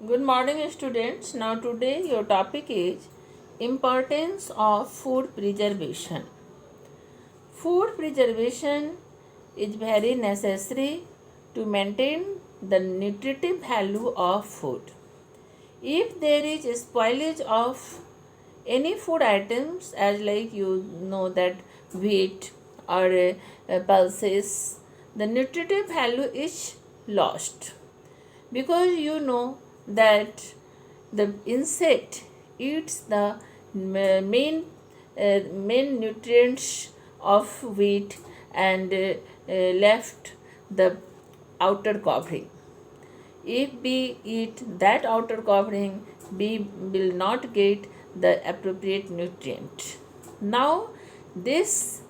Good morning, students. Now, today your topic is importance of food preservation. Food preservation is very necessary to maintain the nutritive value of food. If there is a spoilage of any food items, as like you know that wheat or pulses, the nutritive value is lost, because you know that the insect eats the main nutrients of wheat and left the outer covering. If we eat that outer covering, we will not get the appropriate nutrient. Now, this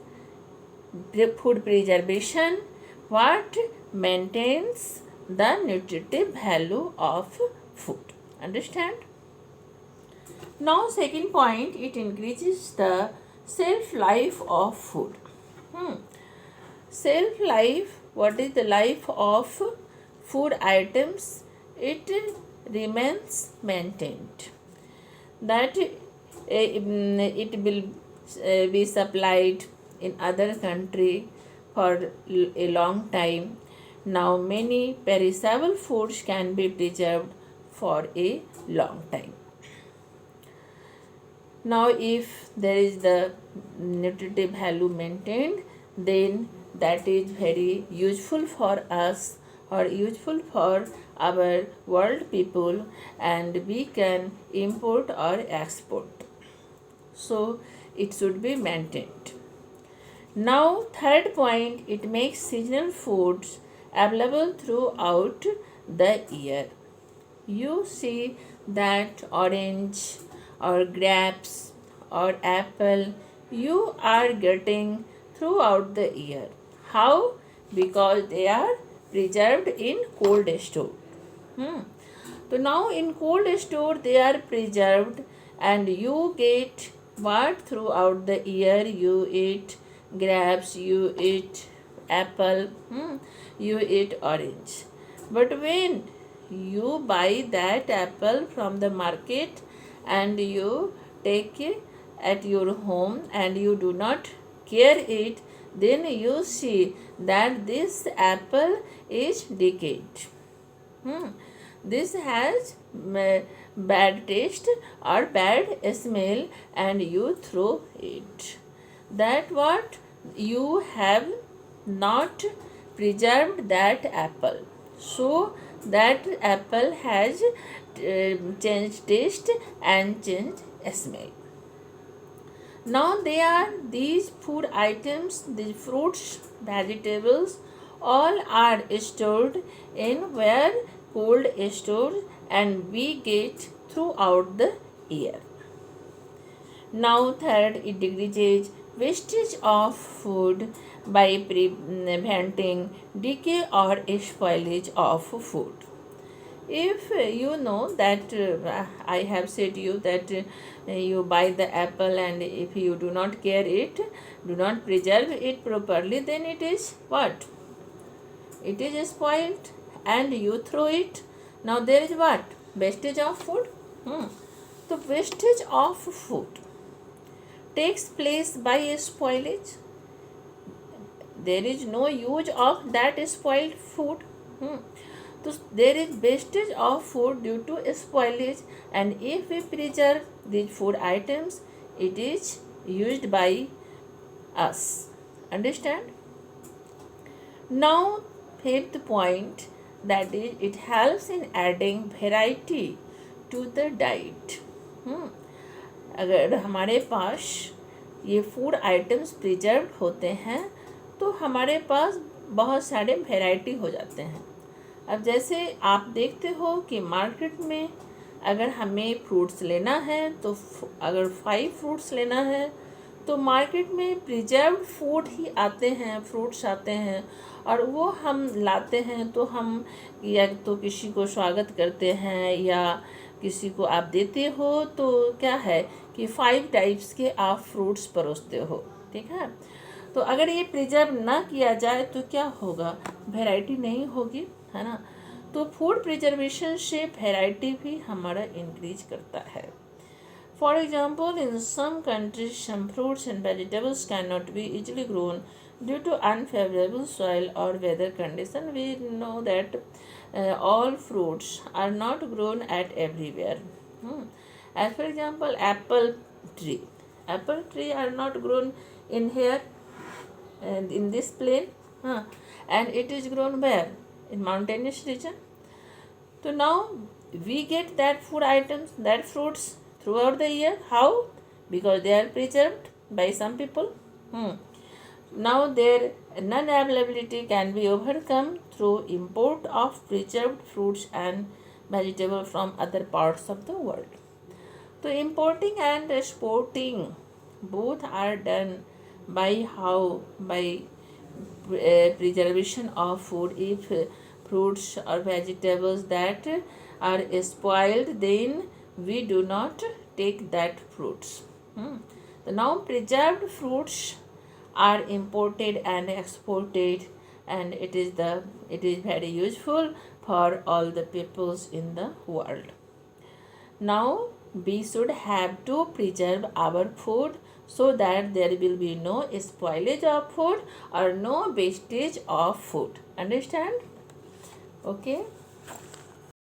food preservation what maintains the nutritive value of food. Understand? Now, second point, it increases the shelf life of food. Shelf life, what is the life of food items? It remains maintained, that it will be supplied in other country for a long time. Now many perishable foods can be preserved for a long time. Now if there is the nutritive value maintained, then that is very useful for us or useful for our world people, and we can import or export. So it should be maintained. Now, third point, it makes seasonal foods available throughout the year. You see that orange or grapes or apple you are getting throughout the year. How? Because they are preserved in cold store. So now in cold store they are preserved, and you get what throughout the year. You eat grapes, you eat apple, you eat orange. But when you buy that apple from the market and you take it at your home and you do not care it, then you see that this apple is decayed. This has bad taste or bad smell, and you throw it. That what you have not preserved that apple, so that apple has changed taste and changed smell. Now they are these food items, these fruits, vegetables, all are stored in where cold stores, and we get throughout the year. Now third, it decreases wastage of food by preventing decay or spoilage of food. If you know that I have said you that you buy the apple, and if you do not care it, do not preserve it properly, then it is what? It is spoiled and you throw it. Now there is what? Wastage of food. So wastage of food takes place by a spoilage. There is no use of that spoiled food. So there is wastage of food due to spoilage, and if we preserve these food items, it is used by us. Understand? Now, fifth point, that is, it helps in adding variety to the diet. अगर हमारे पास ये food items preserve होते हैं तो हमारे पास बहुत सारे variety हो जाते हैं. अब जैसे आप देखते हो कि मार्केट में अगर हमें फ्रूट्स लेना है, तो अगर 5 फ्रूट्स लेना है तो मार्केट में प्रिजर्व्ड फूड ही आते हैं, फ्रूट्स आते हैं, और वो हम लाते हैं तो हम या तो किसी को स्वागत करते हैं या किसी को आप देते हो, तो क्या है कि 5 टाइप्स के आप फ्रूट्स परोसते हो. ठीक है. तो अगर ये प्रिजर्व ना किया जाए तो क्या होगा? वैरायटी नहीं होगी, है ना. तो फूड प्रिजर्वेशन से वैरायटी भी हमारा इंक्रीज करता है. For example, in some countries, some fruits and vegetables cannot be easily grown due to unfavorable soil or weather condition. We know that all fruits are not grown at everywhere. As for example, apple tree. Apple tree are not grown in here and in this plain, and it is grown where? In mountainous region. So now we get that food items, that fruits throughout the year. How? Because they are preserved by some people. Now their non-availability can be overcome through import of preserved fruits and vegetables from other parts of the world. So importing and exporting both are done by how? By preservation of food. If fruits or vegetables that are spoiled, then we do not take that fruits. So now preserved fruits are imported and exported, and it is very useful for all the peoples in the world. Now we should have to preserve our food so that there will be no spoilage of food or no wastage of food. Understand? Okay.